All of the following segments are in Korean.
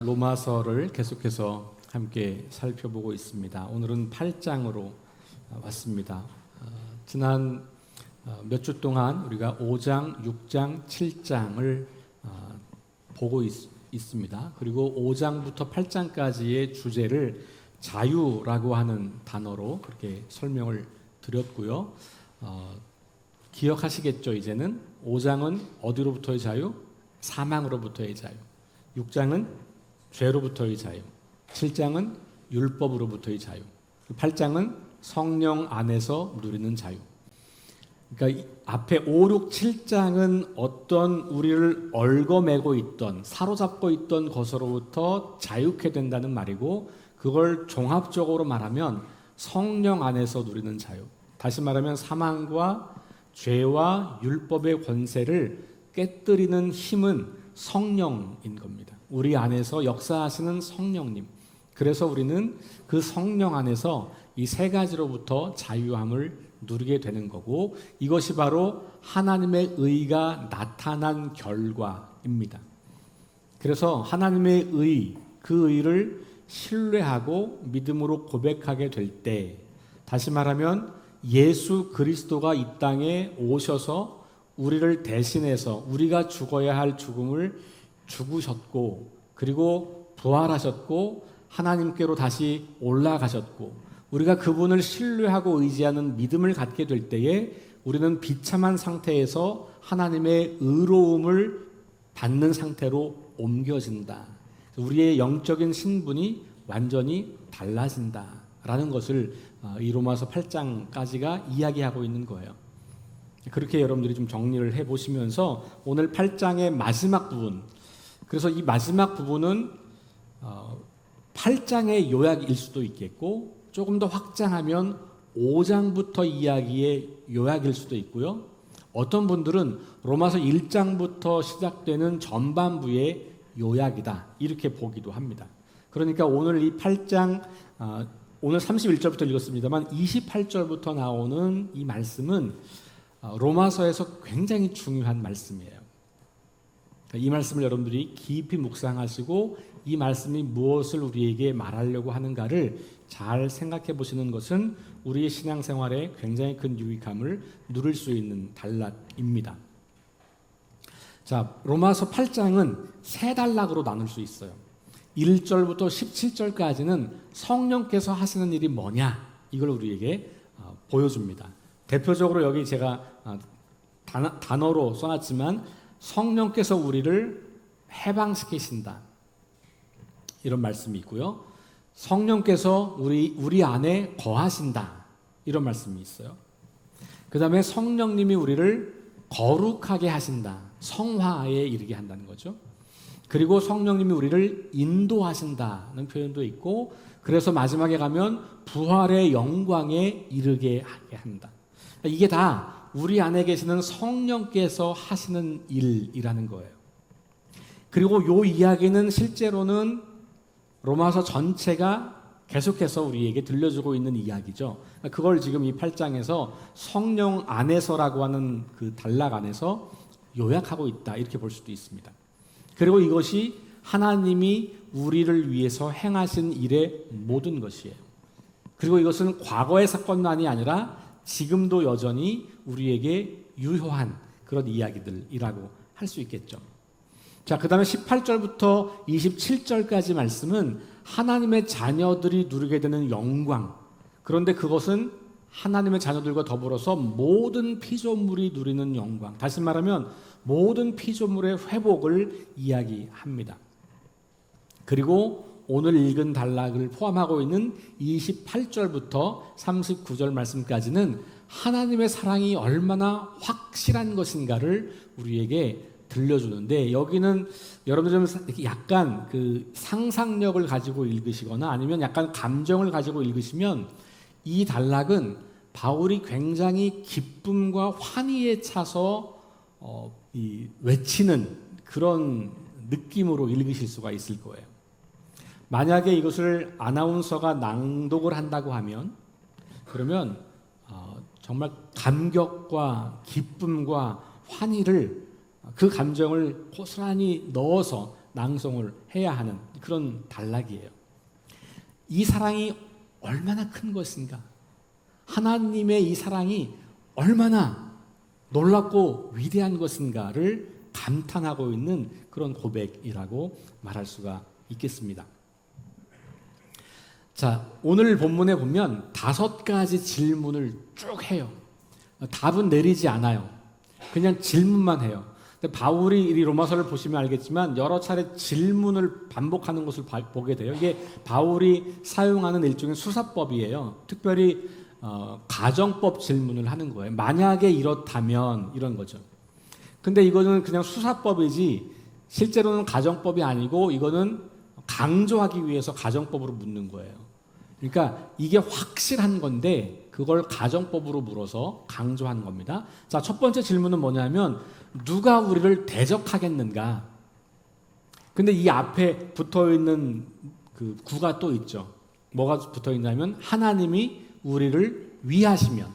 로마서를 계속해서 함께 살펴보고 있습니다. 오늘은 8장으로 왔습니다. 지난 몇 주 동안 우리가 5장, 6장, 7장을 보고 있습니다. 그리고 5장부터 8장까지의 주제를 자유라고 하는 단어로 그렇게 설명을 드렸고요. 기억하시겠죠? 이제는 5장은 어디로부터의 자유? 사망으로부터의 자유. 6장은 죄로부터의 자유, 7장은 율법으로부터의 자유, 8장은 성령 안에서 누리는 자유. 그러니까 앞에 5, 6, 7장은 어떤 우리를 얽어매고 있던, 사로잡고 있던 것으로부터 자유케 된다는 말이고, 그걸 종합적으로 말하면 성령 안에서 누리는 자유. 다시 말하면 사망과 죄와 율법의 권세를 깨뜨리는 힘은 성령인 겁니다. 우리 안에서 역사하시는 성령님. 그래서 우리는 그 성령 안에서 이 세 가지로부터 자유함을 누리게 되는 거고, 이것이 바로 하나님의 의가 나타난 결과입니다. 그래서 하나님의 의, 그 의를 신뢰하고 믿음으로 고백하게 될 때, 다시 말하면 예수 그리스도가 이 땅에 오셔서 우리를 대신해서 우리가 죽어야 할 죽음을 죽으셨고, 그리고 부활하셨고, 하나님께로 다시 올라가셨고, 우리가 그분을 신뢰하고 의지하는 믿음을 갖게 될 때에 우리는 비참한 상태에서 하나님의 의로움을 받는 상태로 옮겨진다. 우리의 영적인 신분이 완전히 달라진다라는 것을 이 로마서 8장까지가 이야기하고 있는 거예요. 그렇게 여러분들이 좀 정리를 해보시면서 오늘 8장의 마지막 부분, 그래서 이 마지막 부분은 8장의 요약일 수도 있겠고, 조금 더 확장하면 5장부터 이야기의 요약일 수도 있고요. 어떤 분들은 로마서 1장부터 시작되는 전반부의 요약이다, 이렇게 보기도 합니다. 그러니까 오늘 이 8장, 오늘 31절부터 읽었습니다만 28절부터 나오는 이 말씀은 로마서에서 굉장히 중요한 말씀이에요. 이 말씀을 여러분들이 깊이 묵상하시고 이 말씀이 무엇을 우리에게 말하려고 하는가를 잘 생각해 보시는 것은 우리의 신앙생활에 굉장히 큰 유익함을 누릴 수 있는 단락입니다. 자, 로마서 8장은 세 단락으로 나눌 수 있어요. 1절부터 17절까지는 성령께서 하시는 일이 뭐냐, 이걸 우리에게 보여줍니다. 대표적으로 여기 제가 단어로 써놨지만 성령께서 우리를 해방시키신다, 이런 말씀이 있고요. 성령께서 우리 안에 거하신다, 이런 말씀이 있어요. 그 다음에 성령님이 우리를 거룩하게 하신다, 성화에 이르게 한다는 거죠. 그리고 성령님이 우리를 인도하신다는 표현도 있고, 그래서 마지막에 가면 부활의 영광에 이르게 하게 한다. 이게 다 우리 안에 계시는 성령께서 하시는 일이라는 거예요. 그리고 이 이야기는 실제로는 로마서 전체가 계속해서 우리에게 들려주고 있는 이야기죠. 그걸 지금 이 8장에서 성령 안에서라고 하는 그 단락 안에서 요약하고 있다, 이렇게 볼 수도 있습니다. 그리고 이것이 하나님이 우리를 위해서 행하신 일의 모든 것이에요. 그리고 이것은 과거의 사건만이 아니라 지금도 여전히 우리에게 유효한 그런 이야기들이라고 할 수 있겠죠. 자, 그 다음에 18절부터 27절까지 말씀은 하나님의 자녀들이 누리게 되는 영광, 그런데 그것은 하나님의 자녀들과 더불어서 모든 피조물이 누리는 영광, 다시 말하면 모든 피조물의 회복을 이야기합니다. 그리고 오늘 읽은 단락을 포함하고 있는 28절부터 39절 말씀까지는 하나님의 사랑이 얼마나 확실한 것인가를 우리에게 들려주는데, 여기는 여러분들 좀 약간 그 상상력을 가지고 읽으시거나 아니면 약간 감정을 가지고 읽으시면 이 단락은 바울이 굉장히 기쁨과 환희에 차서 외치는 그런 느낌으로 읽으실 수가 있을 거예요. 만약에 이것을 아나운서가 낭독을 한다고 하면, 그러면 정말 감격과 기쁨과 환희를, 그 감정을 고스란히 넣어서 낭송을 해야 하는 그런 단락이에요. 이 사랑이 얼마나 큰 것인가? 하나님의 이 사랑이 얼마나 놀랍고 위대한 것인가를 감탄하고 있는 그런 고백이라고 말할 수가 있겠습니다. 자, 오늘 본문에 보면 5가지 질문을 쭉 해요. 답은 내리지 않아요. 그냥 질문만 해요. 근데 바울이 이 로마서를 보시면 알겠지만 여러 차례 질문을 반복하는 것을 보게 돼요. 이게 바울이 사용하는 일종의 수사법이에요. 특별히 가정법 질문을 하는 거예요. 만약에 이렇다면 이런 거죠. 근데 이거는 그냥 수사법이지 실제로는 가정법이 아니고 이거는 강조하기 위해서 가정법으로 묻는 거예요. 그러니까 이게 확실한 건데 그걸 가정법으로 물어서 강조하는 겁니다. 자, 첫 번째 질문은 뭐냐면 누가 우리를 대적하겠는가? 근데 이 앞에 붙어 있는 그 구가 또 있죠. 뭐가 붙어 있냐면 하나님이 우리를 위하시면,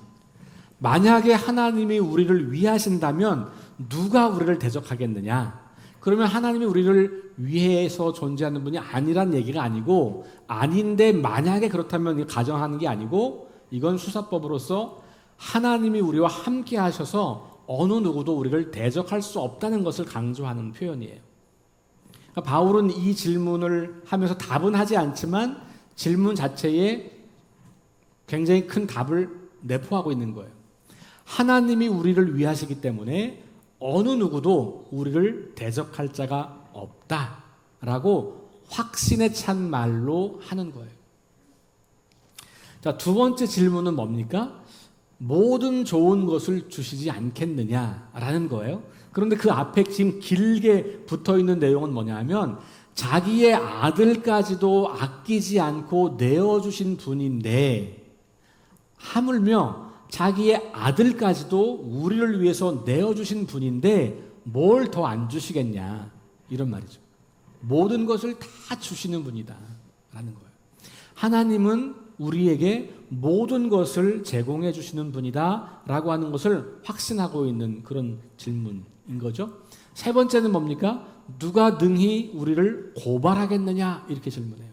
만약에 하나님이 우리를 위하신다면 누가 우리를 대적하겠느냐? 그러면 하나님이 우리를 위해서 존재하는 분이 아니란 얘기가 아니고, 아닌데 만약에 그렇다면 가정하는 게 아니고, 이건 수사법으로서 하나님이 우리와 함께 하셔서 어느 누구도 우리를 대적할 수 없다는 것을 강조하는 표현이에요. 그러니까 바울은 이 질문을 하면서 답은 하지 않지만 질문 자체에 굉장히 큰 답을 내포하고 있는 거예요. 하나님이 우리를 위하시기 때문에 어느 누구도 우리를 대적할 자가 없다라고 확신에 찬 말로 하는 거예요. 자, 두 번째 질문은 뭡니까? 모든 좋은 것을 주시지 않겠느냐라는 거예요. 그런데 그 앞에 지금 길게 붙어 있는 내용은 뭐냐면 자기의 아들까지도 아끼지 않고 내어주신 분인데, 하물며 자기의 아들까지도 우리를 위해서 내어주신 분인데 뭘 더 안 주시겠냐, 이런 말이죠. 모든 것을 다 주시는 분이다 라는 거예요. 하나님은 우리에게 모든 것을 제공해 주시는 분이다 라고 하는 것을 확신하고 있는 그런 질문인 거죠. 세 번째는 뭡니까? 누가 능히 우리를 고발하겠느냐, 이렇게 질문해요.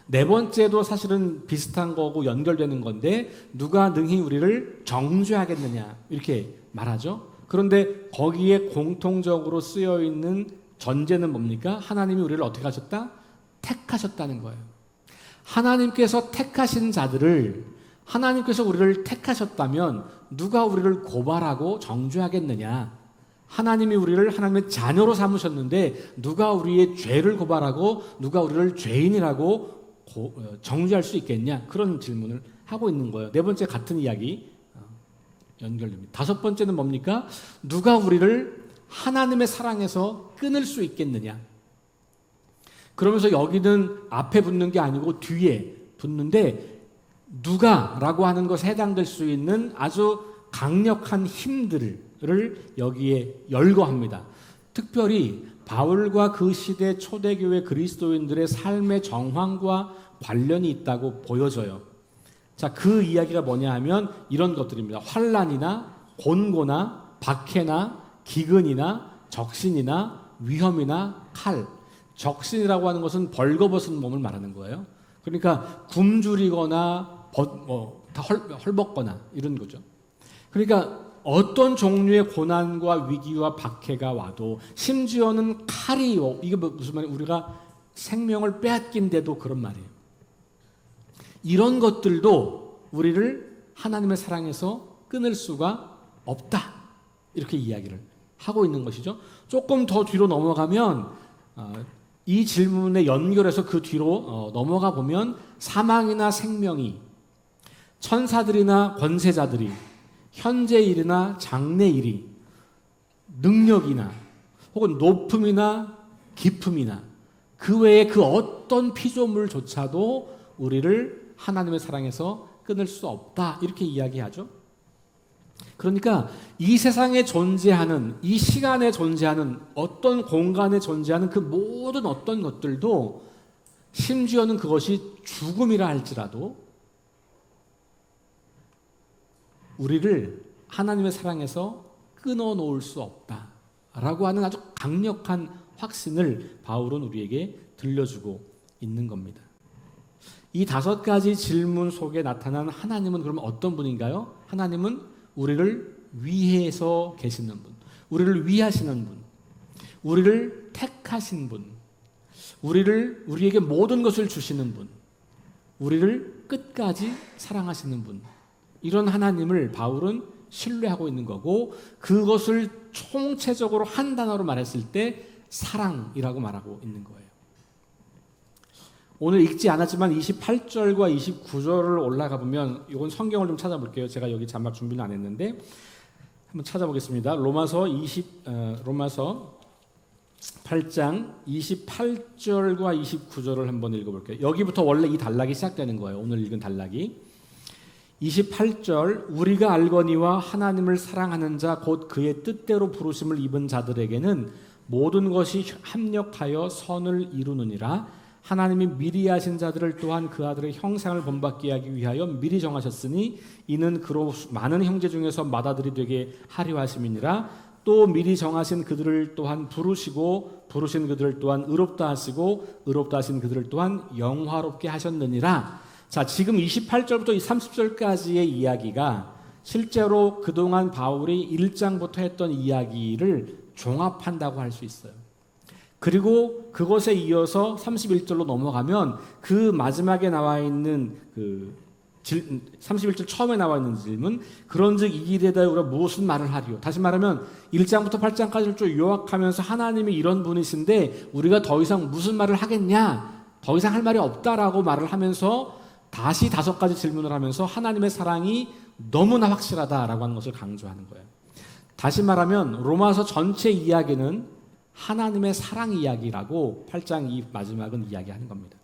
네 번째도 사실은 비슷한 거고 연결되는 건데 누가 능히 우리를 정죄하겠느냐, 이렇게 말하죠. 그런데 거기에 공통적으로 쓰여 있는 전제는 뭡니까? 하나님이 우리를 어떻게 하셨다? 택하셨다는 거예요. 하나님께서 택하신 자들을, 하나님께서 우리를 택하셨다면 누가 우리를 고발하고 정죄하겠느냐? 하나님이 우리를 하나님의 자녀로 삼으셨는데 누가 우리의 죄를 고발하고 누가 우리를 죄인이라고 정죄할 수 있겠냐? 그런 질문을 하고 있는 거예요. 네 번째 같은 이야기 연결됩니다. 다섯 번째는 뭡니까? 누가 우리를 하나님의 사랑에서 끊을 수 있겠느냐? 그러면서 여기는 앞에 붙는 게 아니고 뒤에 붙는데 누가라고 하는 것에 해당될 수 있는 아주 강력한 힘들을 여기에 열거합니다. 특별히 바울과 그 시대 초대교회 그리스도인들의 삶의 정황과 관련이 있다고 보여져요. 자, 그 이야기가 뭐냐 하면 이런 것들입니다. 환난이나 곤고나 박해나 기근이나 적신이나 위험이나 칼. 적신이라고 하는 것은 벌거벗은 몸을 말하는 거예요. 그러니까 굶주리거나 다 헐벗거나 이런 거죠. 그러니까 어떤 종류의 고난과 위기와 박해가 와도, 심지어는 칼이, 이게 무슨 말이에요? 우리가 생명을 빼앗긴데도 그런 말이에요. 이런 것들도 우리를 하나님의 사랑에서 끊을 수가 없다, 이렇게 이야기를 하고 있는 것이죠. 조금 더 뒤로 넘어가면 이 질문에 연결해서 그 뒤로 넘어가 보면 사망이나 생명이, 천사들이나 권세자들이, 현재 일이나 장래 일이, 능력이나 혹은 높음이나 깊음이나 그 외에 그 어떤 피조물조차도 우리를 하나님의 사랑에서 끊을 수 없다, 이렇게 이야기하죠. 그러니까 이 세상에 존재하는, 이 시간에 존재하는, 어떤 공간에 존재하는 그 모든 어떤 것들도, 심지어는 그것이 죽음이라 할지라도 우리를 하나님의 사랑에서 끊어놓을 수 없다라고 하는 아주 강력한 확신을 바울은 우리에게 들려주고 있는 겁니다. 이 5가지 질문 속에 나타난 하나님은 그러면 어떤 분인가요? 하나님은 우리를 위해서 계시는 분, 우리를 위하시는 분, 우리를 택하신 분, 우리에게 모든 것을 주시는 분, 우리를 끝까지 사랑하시는 분, 이런 하나님을 바울은 신뢰하고 있는 거고, 그것을 총체적으로 한 단어로 말했을 때 사랑이라고 말하고 있는 거예요. 오늘 읽지 않았지만 28절과 29절을 올라가 보면, 이건 성경을 좀 찾아볼게요. 제가 여기 자막 준비는 안 했는데 한번 찾아보겠습니다. 로마서 8장 28절과 29절을 한번 읽어볼게요. 여기부터 원래 이 단락이 시작되는 거예요. 오늘 읽은 단락이 28절, 우리가 알거니와 하나님을 사랑하는 자 곧 그의 뜻대로 부르심을 입은 자들에게는 모든 것이 합력하여 선을 이루느니라. 하나님이 미리 하신 자들을 또한 그 아들의 형상을 본받게 하기 위하여 미리 정하셨으니 이는 그로 많은 형제 중에서 맏아들이 되게 하려 하심이니라. 또 미리 정하신 그들을 또한 부르시고 부르신 그들을 또한 의롭다 하시고 의롭다 하신 그들을 또한 영화롭게 하셨느니라. 자, 지금 28절부터 30절까지의 이야기가 실제로 그동안 바울이 1장부터 했던 이야기를 종합한다고 할 수 있어요. 그리고 그것에 이어서 31절로 넘어가면 그 마지막에 나와 있는 31절 처음에 나와 있는 질문, 그런즉 이 일에 대하여 우리가 무슨 말을 하리요? 다시 말하면 1장부터 8장까지를 쭉 요약하면서 하나님이 이런 분이신데 우리가 더 이상 무슨 말을 하겠냐? 더 이상 할 말이 없다라고 말을 하면서 다시 5가지 질문을 하면서 하나님의 사랑이 너무나 확실하다라고 하는 것을 강조하는 거예요. 다시 말하면 로마서 전체 이야기는 하나님의 사랑 이야기라고 8장 이 마지막은 이야기하는 겁니다.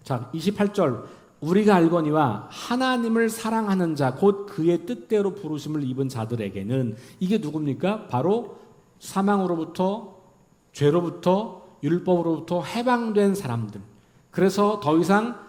자, 28절, 우리가 알거니와 하나님을 사랑하는 자 곧 그의 뜻대로 부르심을 입은 자들에게는, 이게 누굽니까? 바로 사망으로부터, 죄로부터, 율법으로부터 해방된 사람들. 그래서 더 이상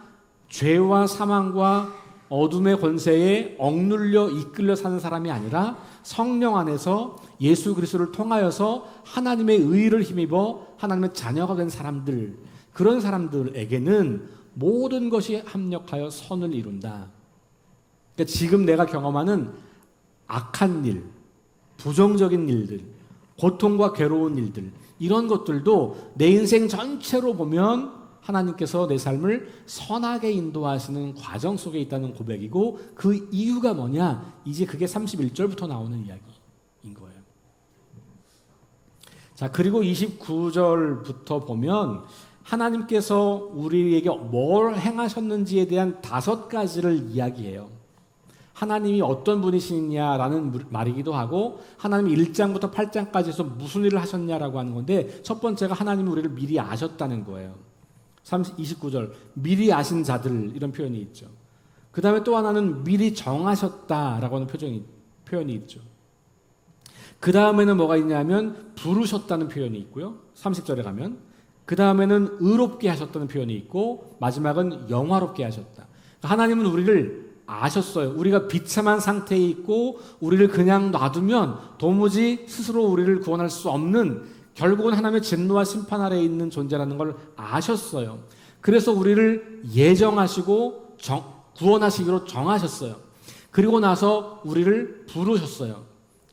죄와 사망과 어둠의 권세에 억눌려 이끌려 사는 사람이 아니라 성령 안에서 예수 그리스도를 통하여서 하나님의 의를 힘입어 하나님의 자녀가 된 사람들, 그런 사람들에게는 모든 것이 합력하여 선을 이룬다. 그러니까 지금 내가 경험하는 악한 일, 부정적인 일들, 고통과 괴로운 일들, 이런 것들도 내 인생 전체로 보면 하나님께서 내 삶을 선하게 인도하시는 과정 속에 있다는 고백이고, 그 이유가 뭐냐? 이제 그게 31절부터 나오는 이야기인 거예요. 자, 그리고 29절부터 보면 하나님께서 우리에게 뭘 행하셨는지에 대한 5가지를 이야기해요. 하나님이 어떤 분이시냐라는 말이기도 하고, 하나님이 1장부터 8장까지에서 무슨 일을 하셨냐라고 하는 건데, 첫 번째가 하나님이 우리를 미리 아셨다는 거예요. 29절, 미리 아신 자들, 이런 표현이 있죠. 그 다음에 또 하나는 미리 정하셨다라고 하는 표현이 있죠. 그 다음에는 뭐가 있냐면 부르셨다는 표현이 있고요. 30절에 가면 그 다음에는 의롭게 하셨다는 표현이 있고, 마지막은 영화롭게 하셨다. 하나님은 우리를 아셨어요. 우리가 비참한 상태에 있고 우리를 그냥 놔두면 도무지 스스로 우리를 구원할 수 없는, 결국은 하나님의 진노와 심판 아래에 있는 존재라는 걸 아셨어요. 그래서 우리를 예정하시고 구원하시기로 정하셨어요. 그리고 나서 우리를 부르셨어요.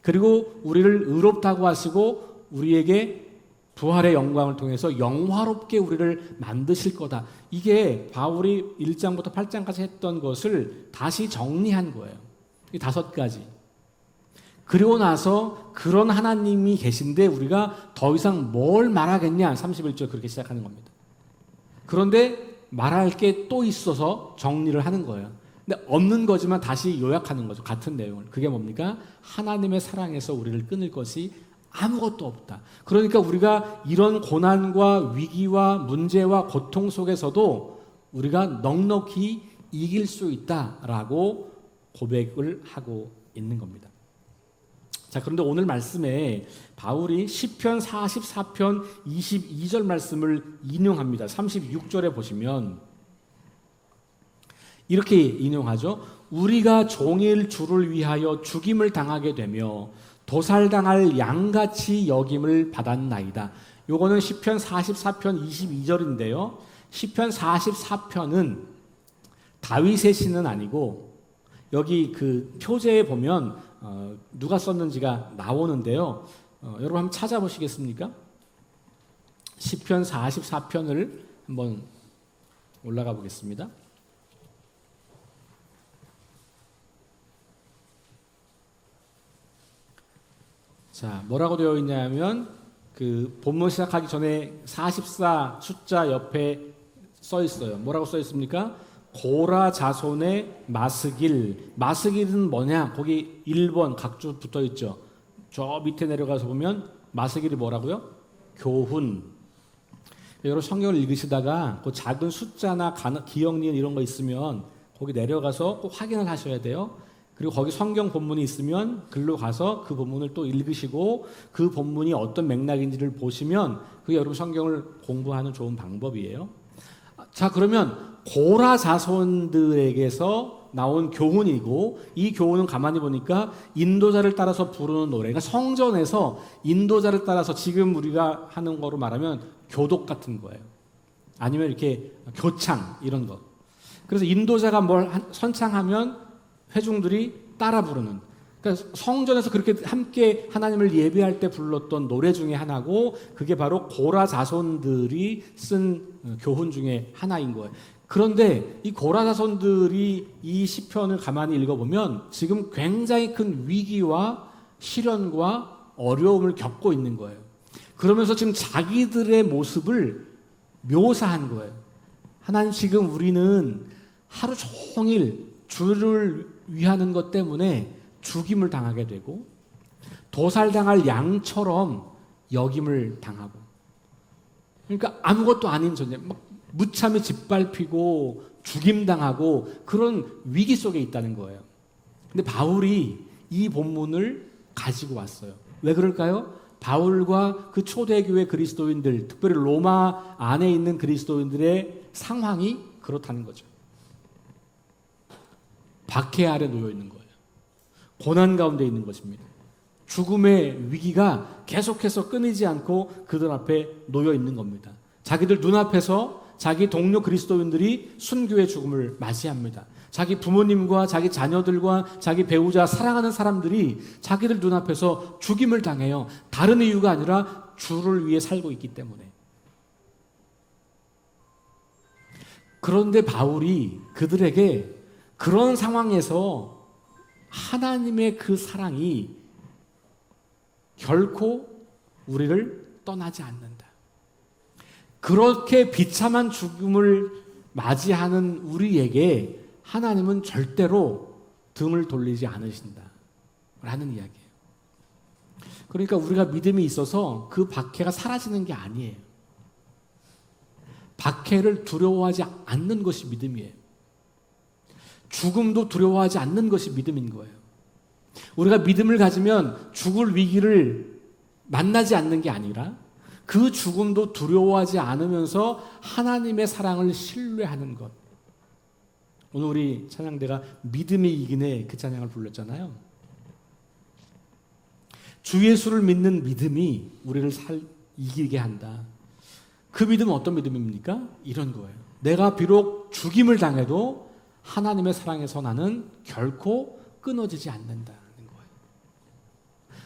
그리고 우리를 의롭다고 하시고 우리에게 부활의 영광을 통해서 영화롭게 우리를 만드실 거다. 이게 바울이 1장부터 8장까지 했던 것을 다시 정리한 거예요. 이 5가지. 그리고 나서 그런 하나님이 계신데 우리가 더 이상 뭘 말하겠냐? 31절 그렇게 시작하는 겁니다. 그런데 말할 게 또 있어서 정리를 하는 거예요. 근데 없는 거지만 다시 요약하는 거죠. 같은 내용을. 그게 뭡니까? 하나님의 사랑에서 우리를 끊을 것이 아무것도 없다. 그러니까 우리가 이런 고난과 위기와 문제와 고통 속에서도 우리가 넉넉히 이길 수 있다라고 고백을 하고 있는 겁니다. 자, 그런데 오늘 말씀에 바울이 시편 44편 22절 말씀을 인용합니다. 36절에 보시면 이렇게 인용하죠. 우리가 종일 주를 위하여 죽임을 당하게 되며 도살당할 양같이 여김을 받았나이다. 요거는 시편 44편 22절인데요. 시편 44편은 다윗의 시는 아니고 여기 그 표제에 보면 누가 썼는지가 나오는데요. 여러분 한번 찾아보시겠습니까? 시편 44편을 한번 올라가 보겠습니다. 자, 뭐라고 되어 있냐면 그 본문 시작하기 전에 44 숫자 옆에 써 있어요. 뭐라고 써 있습니까? 고라 자손의 마스길. 마스길은 뭐냐? 거기 1번 각주 붙어 있죠. 저 밑에 내려가서 보면 마스길이 뭐라고요? 교훈. 여러분 성경을 읽으시다가 그 작은 숫자나 기억 니은 이런 거 있으면 거기 내려가서 꼭 확인을 하셔야 돼요. 그리고 거기 성경 본문이 있으면 글로 가서 그 본문을 또 읽으시고 그 본문이 어떤 맥락인지를 보시면 그게 여러분 성경을 공부하는 좋은 방법이에요. 자, 그러면 고라 자손들에게서 나온 교훈이고 이 교훈은 가만히 보니까 인도자를 따라서 부르는 노래. 그러니까 성전에서 인도자를 따라서 지금 우리가 하는 거로 말하면 교독 같은 거예요. 아니면 이렇게 교창 이런 거. 그래서 인도자가 뭘 선창하면 회중들이 따라 부르는. 그러니까 성전에서 그렇게 함께 하나님을 예배할 때 불렀던 노래 중에 하나고 그게 바로 고라 자손들이 쓴 교훈 중에 하나인 거예요. 그런데 이 고라 자손들이 이 시편을 가만히 읽어보면 지금 굉장히 큰 위기와 시련과 어려움을 겪고 있는 거예요. 그러면서 지금 자기들의 모습을 묘사한 거예요. 하나님, 지금 우리는 하루 종일 주를 위하는 것 때문에 죽임을 당하게 되고 도살당할 양처럼 역임을 당하고, 그러니까 아무것도 아닌 존재, 막 무참히 짓밟히고 죽임당하고 그런 위기 속에 있다는 거예요. 근데 바울이 이 본문을 가지고 왔어요. 왜 그럴까요? 바울과 그 초대교회 그리스도인들, 특별히 로마 안에 있는 그리스도인들의 상황이 그렇다는 거죠. 박해 아래 놓여 있는 거예요. 고난 가운데 있는 것입니다. 죽음의 위기가 계속해서 끊이지 않고 그들 앞에 놓여 있는 겁니다. 자기들 눈앞에서 자기 동료 그리스도인들이 순교의 죽음을 맞이합니다. 자기 부모님과 자기 자녀들과 자기 배우자, 사랑하는 사람들이 자기들 눈앞에서 죽임을 당해요. 다른 이유가 아니라 주를 위해 살고 있기 때문에. 그런데 바울이 그들에게 그런 상황에서 하나님의 그 사랑이 결코 우리를 떠나지 않는다. 그렇게 비참한 죽음을 맞이하는 우리에게 하나님은 절대로 등을 돌리지 않으신다 라는 이야기예요. 그러니까 우리가 믿음이 있어서 그 박해가 사라지는 게 아니에요. 박해를 두려워하지 않는 것이 믿음이에요. 죽음도 두려워하지 않는 것이 믿음인 거예요. 우리가 믿음을 가지면 죽을 위기를 만나지 않는 게 아니라 그 죽음도 두려워하지 않으면서 하나님의 사랑을 신뢰하는 것. 오늘 우리 찬양대가 믿음이 이기네 그 찬양을 불렀잖아요. 주 예수를 믿는 믿음이 우리를 이기게 한다. 그 믿음은 어떤 믿음입니까? 이런 거예요. 내가 비록 죽임을 당해도 하나님의 사랑에서 나는 결코 끊어지지 않는다는 거예요.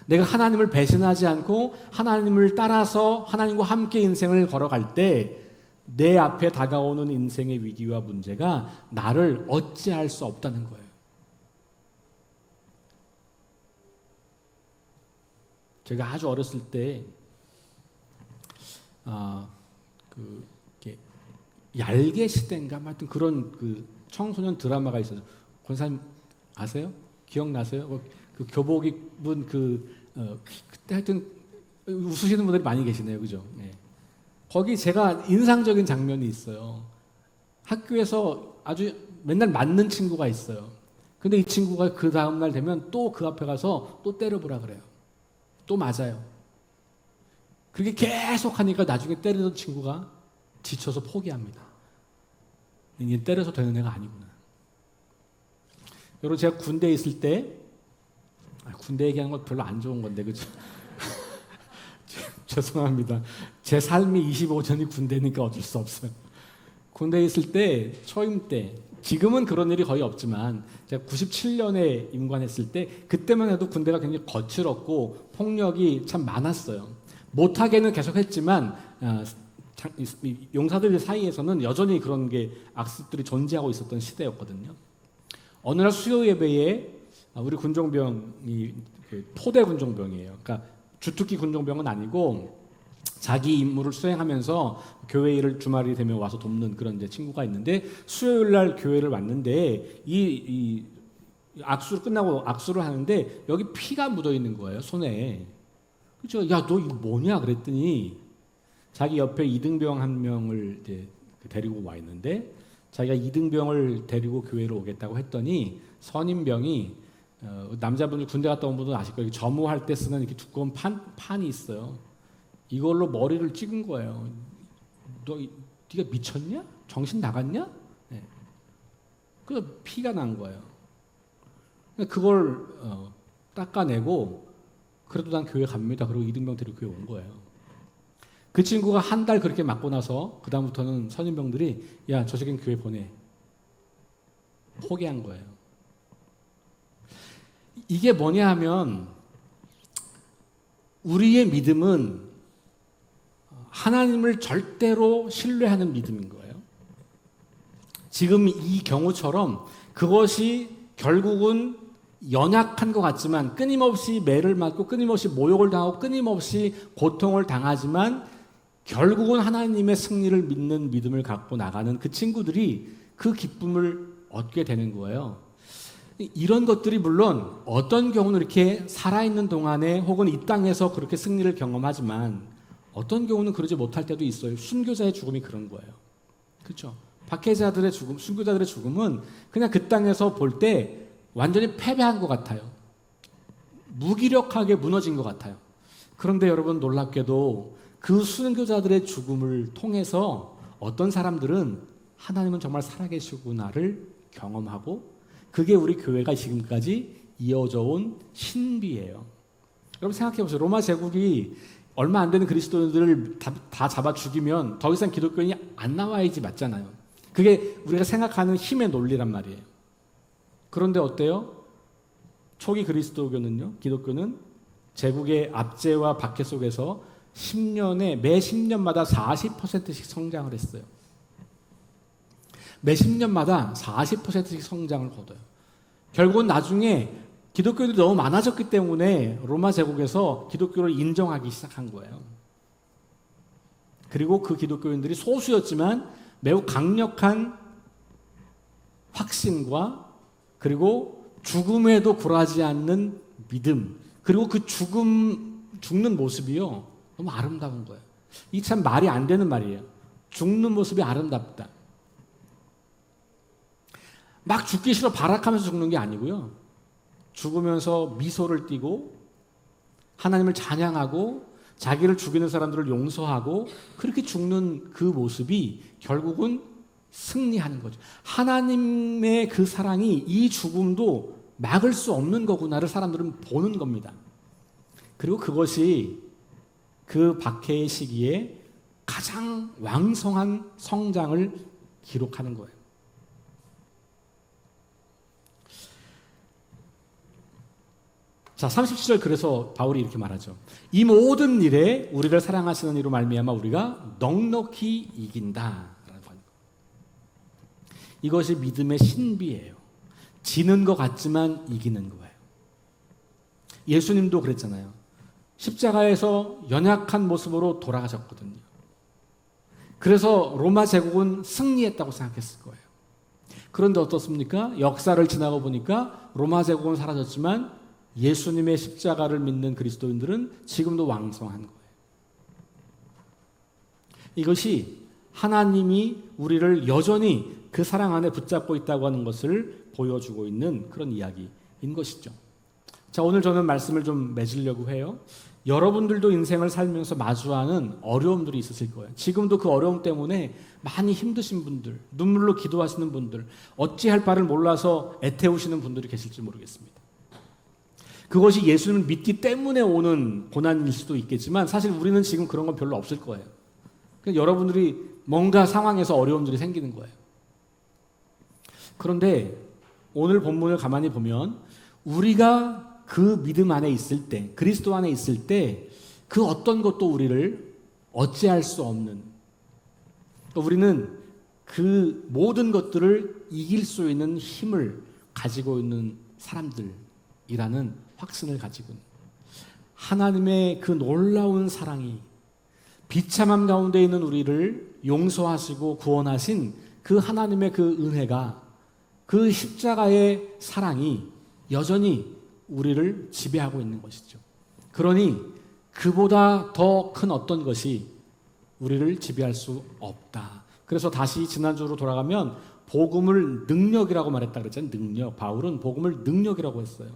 내가 하나님을 배신하지 않고 하나님을 따라서 하나님과 함께 인생을 걸어갈 때 내 앞에 다가오는 인생의 위기와 문제가 나를 어찌할 수 없다는 거예요. 제가 아주 어렸을 때 이렇게 얄개 시대인가 하여튼 그런 그 청소년 드라마가 있어요. 권사님 아세요? 기억나세요? 그 교복 입은 그때 하여튼 웃으시는 분들이 많이 계시네요, 그죠? 네. 거기 제가 인상적인 장면이 있어요. 학교에서 아주 맨날 맞는 친구가 있어요. 근데 이 친구가 그 다음날 되면 또 그 앞에 가서 또 때려보라 그래요. 또 맞아요. 그렇게 계속 하니까 나중에 때리던 친구가 지쳐서 포기합니다. 이게 때려서 되는 애가 아니구나. 여러분, 제가 군대에 있을 때, 군대 얘기하는 건 별로 안 좋은 건데, 그죠? 죄송합니다. 제 삶이 25년이 군대니까 어쩔 수 없어요. 군대에 있을 때, 초임 때, 지금은 그런 일이 거의 없지만 제가 97년에 임관했을 때 그때만 해도 군대가 굉장히 거칠었고 폭력이 참 많았어요. 못하게는 계속 했지만 용사들 사이에서는 여전히 그런 게 악습들이 존재하고 있었던 시대였거든요. 어느 날 수요 예배에 우리 군종병이 토대 군종병이에요. 그러니까 주특기 군종병은 아니고 자기 임무를 수행하면서 교회 일을 주말이 되면 와서 돕는 그런 이제 친구가 있는데 수요일 날 교회를 왔는데 이 악수를 끝나고 악수를 하는데 여기 피가 묻어 있는 거예요, 손에. 그죠? 야, 너 이거 뭐냐? 그랬더니 자기 옆에 이등병 한 명을 이제 데리고 와 있는데 자기가 이등병을 데리고 교회로 오겠다고 했더니 선임병이 남자분들 군대 갔다 온 분들은 아실 거예요. 점호할 때 쓰는 이렇게 두꺼운 판이 있어요. 이걸로 머리를 찍은 거예요. 네가 미쳤냐? 정신 나갔냐? 네. 그 피가 난 거예요. 그걸 닦아내고 그래도 난 교회 갑니다. 그리고 이등병 데리고 교회 온 거예요. 그 친구가 한 달 그렇게 맞고 나서 그 다음부터는 선임병들이 야, 저 새끼는 교회 보내. 포기한 거예요. 이게 뭐냐 하면 우리의 믿음은 하나님을 절대로 신뢰하는 믿음인 거예요. 지금 이 경우처럼 그것이 결국은 연약한 것 같지만 끊임없이 매를 맞고 끊임없이 모욕을 당하고 끊임없이 고통을 당하지만 결국은 하나님의 승리를 믿는 믿음을 갖고 나가는 그 친구들이 그 기쁨을 얻게 되는 거예요. 이런 것들이 물론 어떤 경우는 이렇게 살아있는 동안에 혹은 이 땅에서 그렇게 승리를 경험하지만 어떤 경우는 그러지 못할 때도 있어요. 순교자의 죽음이 그런 거예요. 그렇죠? 박해자들의 죽음, 순교자들의 죽음은 그냥 그 땅에서 볼 때 완전히 패배한 것 같아요. 무기력하게 무너진 것 같아요. 그런데 여러분 놀랍게도 그 순교자들의 죽음을 통해서 어떤 사람들은 하나님은 정말 살아계시구나를 경험하고 그게 우리 교회가 지금까지 이어져 온 신비예요. 여러분 생각해 보세요. 로마 제국이 얼마 안 되는 그리스도인들을 다 잡아 죽이면 더 이상 기독교인이 안 나와야지 맞잖아요. 그게 우리가 생각하는 힘의 논리란 말이에요. 그런데 어때요? 초기 그리스도교는요, 기독교는 제국의 압제와 박해 속에서 10년에 매 10년마다 40%씩 성장을 했어요. 매 10년마다 40%씩 성장을 거둬요. 결국은 나중에 기독교인들이 너무 많아졌기 때문에 로마 제국에서 기독교를 인정하기 시작한 거예요. 그리고 그 기독교인들이 소수였지만 매우 강력한 확신과 그리고 죽음에도 굴하지 않는 믿음, 그리고 그 죽는 모습이요, 너무 아름다운 거예요. 이 참 말이 안 되는 말이에요. 죽는 모습이 아름답다. 막 죽기 싫어 발악하면서 죽는 게 아니고요. 죽으면서 미소를 띠고 하나님을 찬양하고 자기를 죽이는 사람들을 용서하고 그렇게 죽는 그 모습이 결국은 승리하는 거죠. 하나님의 그 사랑이 이 죽음도 막을 수 없는 거구나를 사람들은 보는 겁니다. 그리고 그것이 그 박해의 시기에 가장 왕성한 성장을 기록하는 거예요. 자, 37절 그래서 바울이 이렇게 말하죠. 이 모든 일에 우리를 사랑하시는 이로 말미암아 우리가 넉넉히 이긴다. 라고 하는 거예요. 이것이 믿음의 신비예요. 지는 것 같지만 이기는 거예요. 예수님도 그랬잖아요. 십자가에서 연약한 모습으로 돌아가셨거든요. 그래서 로마 제국은 승리했다고 생각했을 거예요. 그런데 어떻습니까? 역사를 지나고 보니까 로마 제국은 사라졌지만 예수님의 십자가를 믿는 그리스도인들은 지금도 왕성한 거예요. 이것이 하나님이 우리를 여전히 그 사랑 안에 붙잡고 있다고 하는 것을 보여주고 있는 그런 이야기인 것이죠. 자, 오늘 저는 말씀을 좀 맺으려고 해요. 여러분들도 인생을 살면서 마주하는 어려움들이 있으실 거예요. 지금도 그 어려움 때문에 많이 힘드신 분들, 눈물로 기도하시는 분들, 어찌할 바를 몰라서 애태우시는 분들이 계실지 모르겠습니다. 그것이 예수님을 믿기 때문에 오는 고난일 수도 있겠지만 사실 우리는 지금 그런 건 별로 없을 거예요. 그러니까 여러분들이 뭔가 상황에서 어려움들이 생기는 거예요. 그런데 오늘 본문을 가만히 보면 우리가 그 믿음 안에 있을 때, 그리스도 안에 있을 때 그 어떤 것도 우리를 어찌할 수 없는, 우리는 그 모든 것들을 이길 수 있는 힘을 가지고 있는 사람들이라는 확신을 가지고 있는, 하나님의 그 놀라운 사랑이 비참함 가운데 있는 우리를 용서하시고 구원하신 그 하나님의 그 은혜가, 그 십자가의 사랑이 여전히 우리를 지배하고 있는 것이죠. 그러니 그보다 더 큰 어떤 것이 우리를 지배할 수 없다. 그래서 다시 지난주로 돌아가면 복음을 능력이라고 말했다 그랬잖아요. 능력. 바울은 복음을 능력이라고 했어요.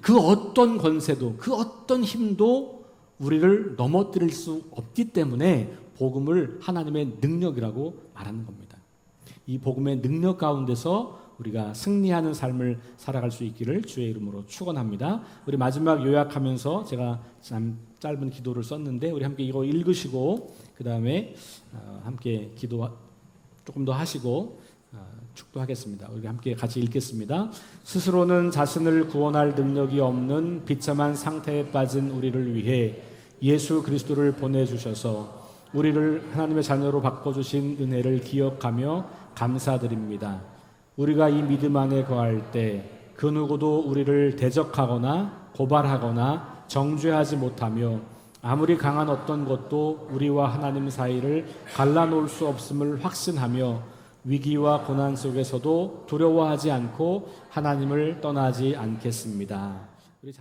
그 어떤 권세도, 그 어떤 힘도 우리를 넘어뜨릴 수 없기 때문에 복음을 하나님의 능력이라고 말하는 겁니다. 이 복음의 능력 가운데서 우리가 승리하는 삶을 살아갈 수 있기를 주의 이름으로 축원합니다. 우리 마지막 요약하면서 제가 참 짧은 기도를 썼는데 우리 함께 이거 읽으시고 그 다음에 함께 기도 조금 더 하시고 축도하겠습니다. 우리 함께 같이 읽겠습니다. 스스로는 자신을 구원할 능력이 없는 비참한 상태에 빠진 우리를 위해 예수 그리스도를 보내주셔서 우리를 하나님의 자녀로 바꿔주신 은혜를 기억하며 감사드립니다. 우리가 이 믿음 안에 거할 때 그 누구도 우리를 대적하거나 고발하거나 정죄하지 못하며 아무리 강한 어떤 것도 우리와 하나님 사이를 갈라놓을 수 없음을 확신하며 위기와 고난 속에서도 두려워하지 않고 하나님을 떠나지 않겠습니다. 우리